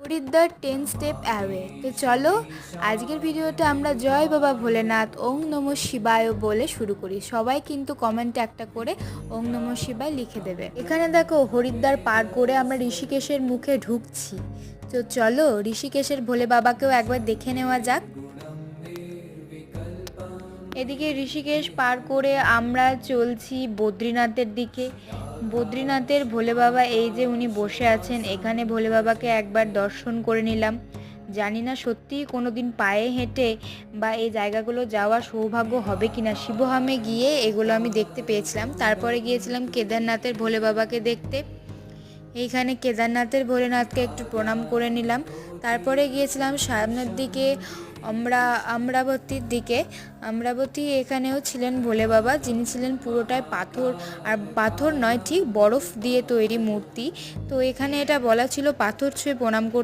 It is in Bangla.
Haridwar 10 step away. তো চলো আজকের ভিডিওটা আমরা জয় বাবা ভোলেনাথ ওং নমঃ শিবায় বলে শুরু করি। সবাই কিন্তু কমেন্টে একটা করে ওং নমঃ শিবায় লিখে দেবে। এখানে দেখো হরিদ্বার পার করে আমরা ঋষিকেশের মুখে ঢুকছি। তো চলো ঋষিকেশের ভোলে বাবাকেও একবার দেখে নেওয়া যাক। এদিকে ঋষিকেশ পার করে আমরা চলছি বদ্রীনাথের দিকে। বদ্রীনাথের ভোলে বাবা এই যে উনি বসে আছেন, এখানে ভোলে বাবাকে একবার দর্শন করে নিলাম। জানি না সত্যিই কোনো দিন পায়ে হেঁটে বা এই জায়গাগুলো যাওয়ার সৌভাগ্য হবে কিনা। শিবধামে গিয়ে এগুলো আমি দেখতে পেয়েছিলাম। তারপরে গিয়েছিলাম কেদারনাথের ভোলে বাবাকে দেখতে। এইখানে কেদারনাথের ভোলেনাথকে একটু প্রণাম করে নিলাম। তারপরে গিয়েছিলাম সামনের দিকে অমরাবতীর দিকে। অমরাবতী এখানেও ছিলেন ভোলে বাবা, যিনি ছিলেন পুরোটাই পাথর, আর পাথর নয় ঠিক বরফ দিয়ে তৈরি মূর্তি। তো এখানে এটা বলা ছিল পাথর ছুঁয়ে প্রণাম করতে।